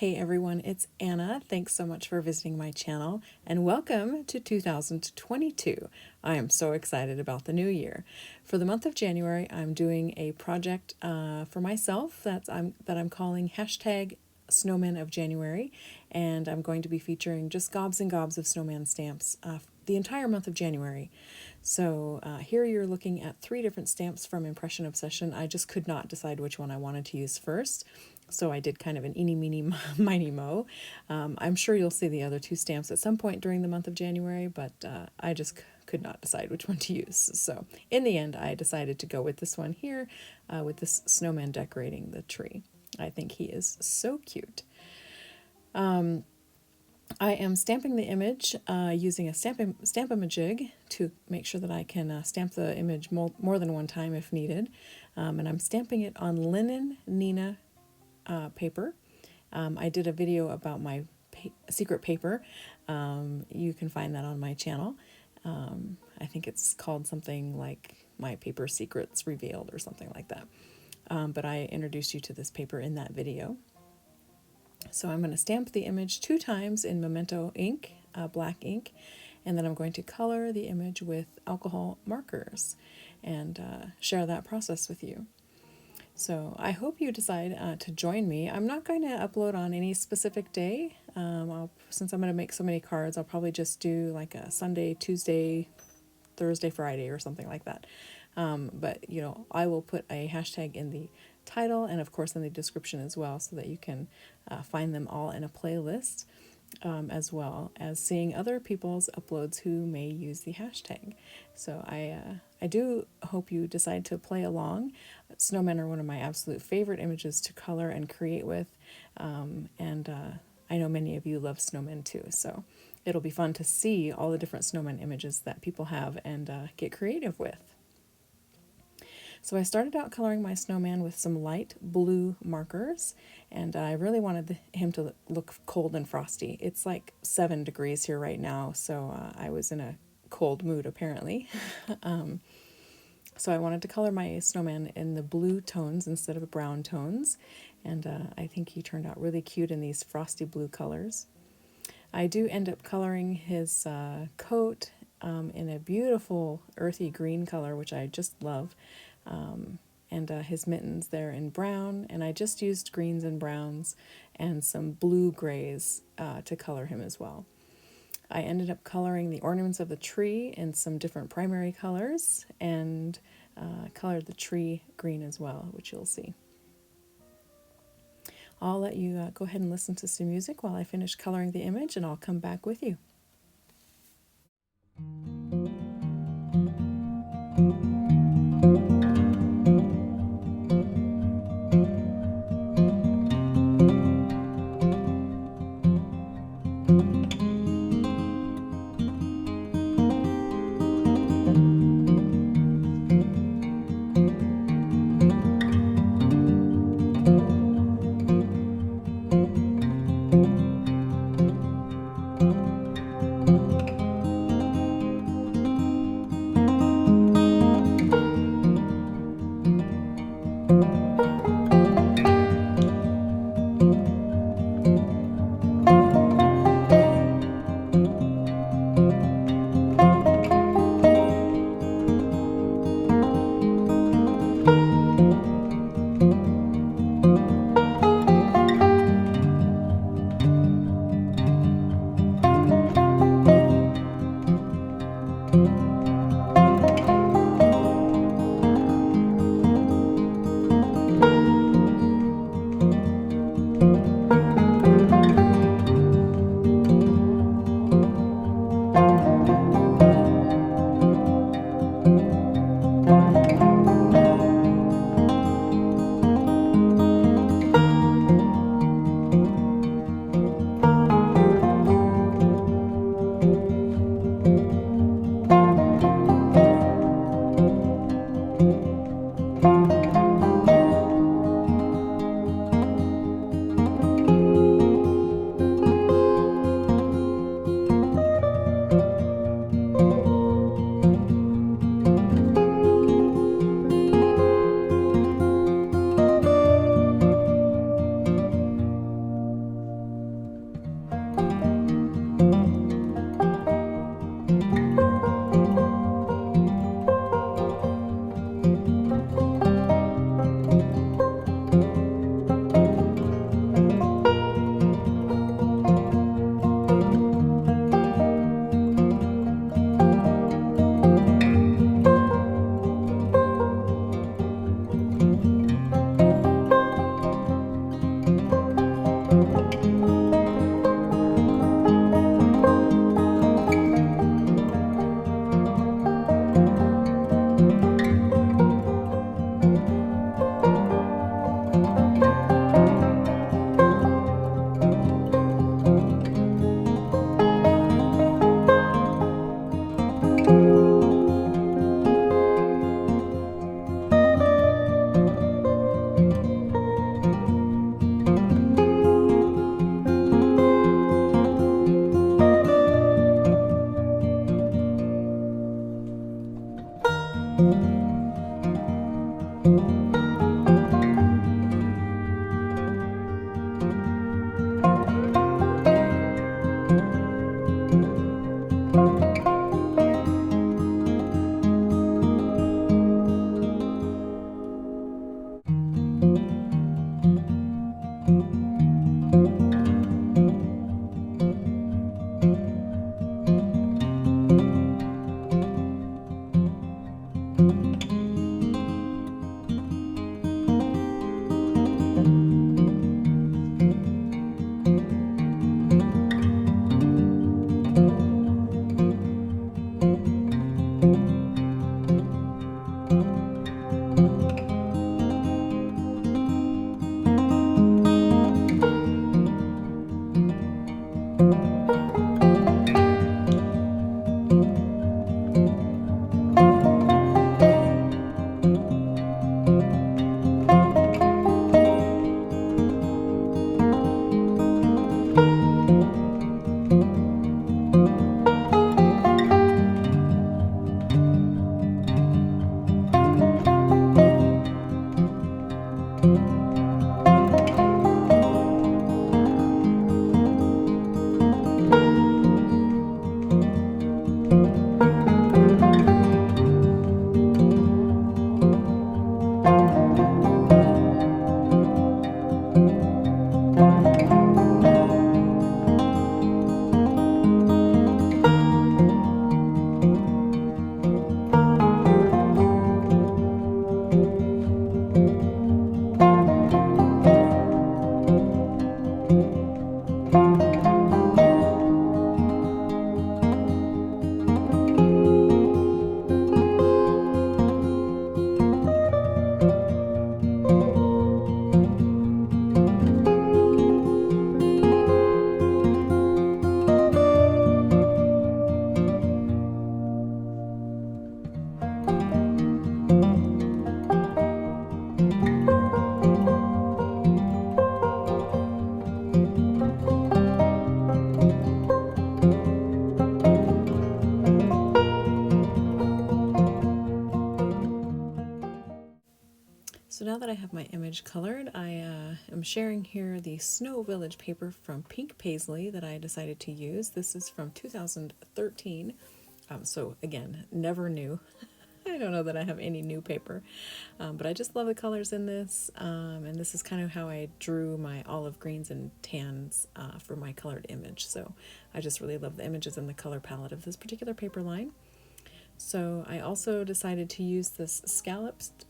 Hey everyone, it's Anna. Thanks so much for visiting my channel and welcome to 2022. I am so excited about the new year. For the month of January, I'm doing a project for myself that I'm calling hashtag Snowmen of January, and I'm going to be featuring just gobs and gobs of snowman stamps the entire month of January. So here you're looking at 3 different stamps from Impression Obsession. I just could not decide which one I wanted to use first. So I did kind of an eeny, meeny, miny, mo. I'm sure you'll see the other 2 stamps at some point during the month of January, but I just could not decide which one to use. So in the end, I decided to go with this one here, with this snowman decorating the tree. I think he is so cute. I am stamping the image using a Stamp-A-Majig to make sure that I can stamp the image more than one time if needed. And I'm stamping it on linen Nina paper. I did a video about my secret paper. You can find that on my channel. I think it's called something like My Paper Secrets Revealed or something like that. But I introduced you to this paper in that video. So I'm going to stamp the image 2 times in Memento ink, black ink, and then I'm going to color the image with alcohol markers and share that process with you. So I hope you decide to join me. I'm not going to upload on any specific day. Since I'm going to make so many cards, I'll probably just do like a Sunday, Tuesday, Thursday, Friday or something like that. But, you know, I will put a hashtag in the title and, of course, in the description as well so that you can find them all in a playlist, as well as seeing other people's uploads who may use the hashtag. So I do hope you decide to play along. Snowmen are one of my absolute favorite images to color and create with, and I know many of you love snowmen too, so it'll be fun to see all the different snowman images that people have and get creative with. So I started out coloring my snowman with some light blue markers, and I really wanted him to look cold and frosty. It's like 7 degrees here right now, so I was in a cold mood apparently. So I wanted to color my snowman in the blue tones instead of brown tones, and I think he turned out really cute in these frosty blue colors. I do end up coloring his coat in a beautiful earthy green color, which I just love. And his mittens there in brown, and I just used greens and browns and some blue grays to color him as well. I ended up coloring the ornaments of the tree in some different primary colors and colored the tree green as well, which you'll see. I'll let you go ahead and listen to some music while I finish coloring the image, and I'll come back with you. So now that I have my image colored, I am sharing here the Snow Village paper from Pink Paisley that I decided to use. This is from 2013, so again, never new. I don't know that I have any new paper, but I just love the colors in this, and this is kind of how I drew my olive greens and tans for my colored image. So I just really love the images and the color palette of this particular paper line. So I also decided to use this scalloped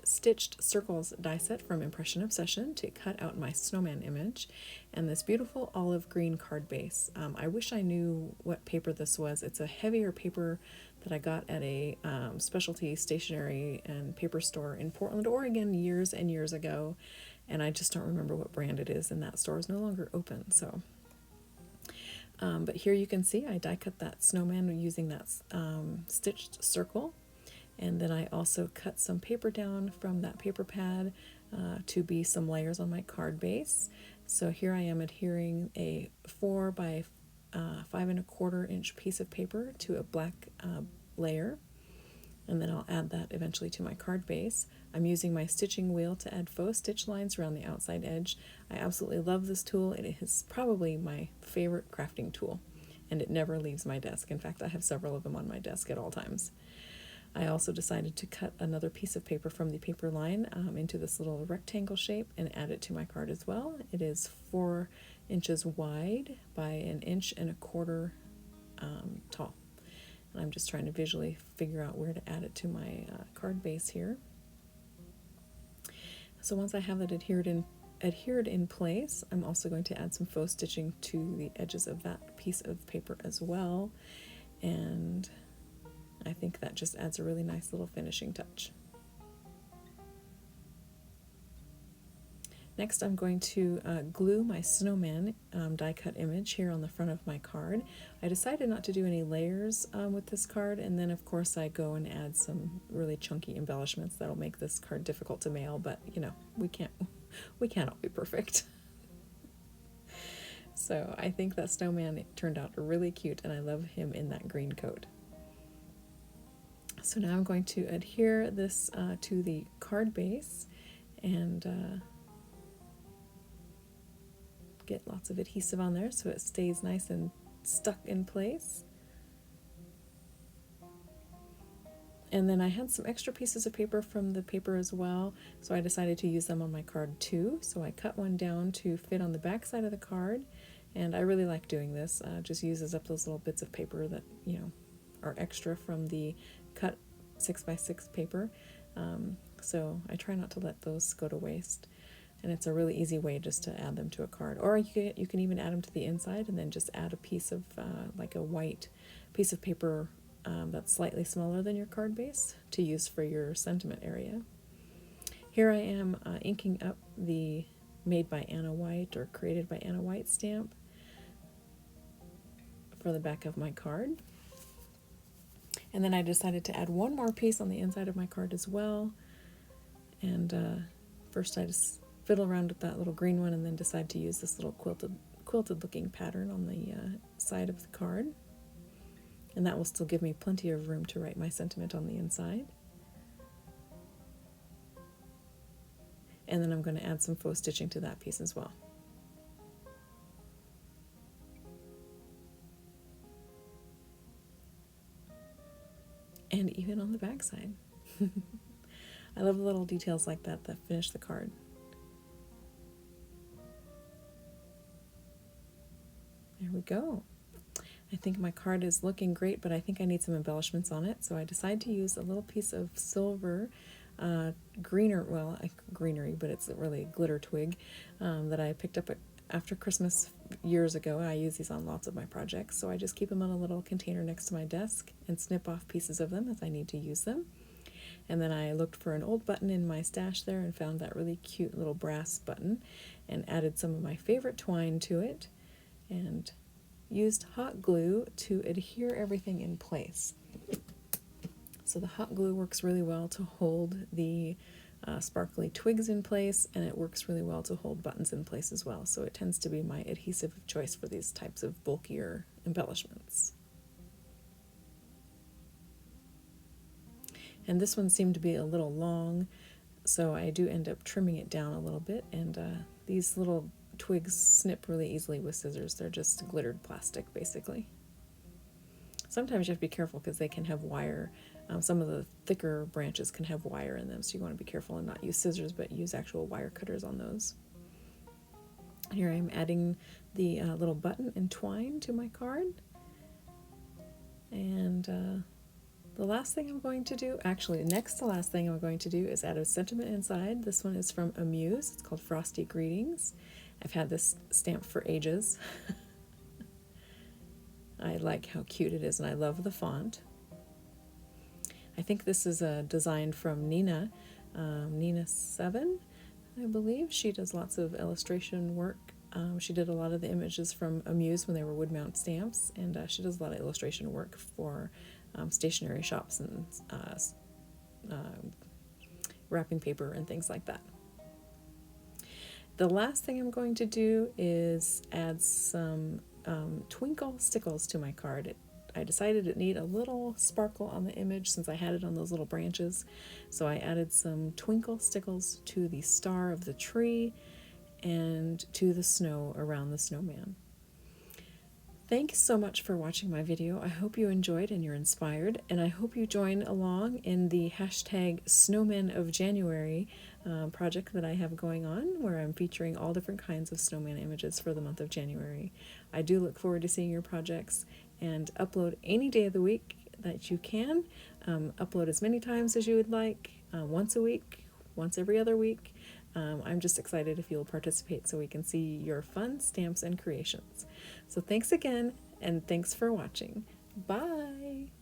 stitched circles die set from Impression Obsession to cut out my snowman image, and this beautiful olive green card base. I wish I knew what paper this was. It's a heavier paper that I got at a specialty stationery and paper store in Portland, Oregon years and years ago, and I just don't remember what brand it is, and that store is no longer open. So but here you can see I die cut that snowman using that stitched circle. And then I also cut some paper down from that paper pad to be some layers on my card base. So here I am adhering a 4 by 5¼ inch piece of paper to a black layer. And then I'll add that eventually to my card base. I'm using my stitching wheel to add faux stitch lines around the outside edge. I absolutely love this tool. It is probably my favorite crafting tool, and it never leaves my desk. In fact, I have several of them on my desk at all times. I also decided to cut another piece of paper from the paper line into this little rectangle shape and add it to my card as well. It is 4 inches wide by 1¼ inches tall. And I'm just trying to visually figure out where to add it to my card base here. So once I have that adhered in place, I'm also going to add some faux stitching to the edges of that piece of paper as well. And I think that just adds a really nice little finishing touch. Next, I'm going to glue my snowman die cut image here on the front of my card. I decided not to do any layers with this card, and then of course I go and add some really chunky embellishments that'll make this card difficult to mail, but you know, we can't all be perfect. So I think that snowman turned out really cute, and I love him in that green coat. So now I'm going to adhere this to the card base and get lots of adhesive on there so it stays nice and stuck in place. And then I had some extra pieces of paper from the paper as well, so I decided to use them on my card too. So I cut one down to fit on the back side of the card, and I really like doing this. Just uses up those little bits of paper that, you know, are extra from the cut 6x6 paper, so I try not to let those go to waste, and it's a really easy way just to add them to a card. Or you can even add them to the inside and then just add a piece of like a white piece of paper that's slightly smaller than your card base to use for your sentiment area. Here I am inking up the Made by Anna Wight or Created by Anna Wight stamp for the back of my card. And then I decided to add one more piece on the inside of my card as well. And first I just fiddle around with that little green one and then decide to use this little quilted looking pattern on the side of the card. And that will still give me plenty of room to write my sentiment on the inside. And then I'm going to add some faux stitching to that piece as well. And even on the back side. I love the little details like that that finish the card. There we go. I think my card is looking great, but I think I need some embellishments on it, so I decided to use a little piece of silver greenery, but it's really a glitter twig that I picked up after Christmas years ago, I use these on lots of my projects, so I just keep them in a little container next to my desk and snip off pieces of them as I need to use them. And then I looked for an old button in my stash there and found that really cute little brass button and added some of my favorite twine to it and used hot glue to adhere everything in place. So the hot glue works really well to hold the sparkly twigs in place, and it works really well to hold buttons in place as well. So it tends to be my adhesive of choice for these types of bulkier embellishments. And this one seemed to be a little long, so I do end up trimming it down a little bit, and these little twigs snip really easily with scissors. They're just glittered plastic, basically. Sometimes you have to be careful because they can have wire. Some of the thicker branches can have wire in them, so you want to be careful and not use scissors, but use actual wire cutters on those. Here I'm adding the little button and twine to my card. And the last thing I'm going to do, actually next to last thing I'm going to do, is add a sentiment inside. This one is from Amuse. It's called Frosty Greetings. I've had this stamp for ages. I like how cute it is, and I love the font. I think this is a design from Nina 7, I believe. She does lots of illustration work. She did a lot of the images from Amuse when they were wood mount stamps, and she does a lot of illustration work for stationery shops and wrapping paper and things like that. The last thing I'm going to do is add some twinkle stickles to my card. I decided it needed a little sparkle on the image since I had it on those little branches, so I added some twinkle stickles to the star of the tree and to the snow around the snowman. Thanks so much for watching my video. I hope you enjoyed and you're inspired, and I hope you join along in the hashtag Snowmen of January project that I have going on, where I'm featuring all different kinds of snowman images for the month of January. I do look forward to seeing your projects, and upload any day of the week that you can. Upload as many times as you would like, once a week, once every other week. I'm just excited if you'll participate so we can see your fun stamps and creations. So thanks again, and thanks for watching. Bye!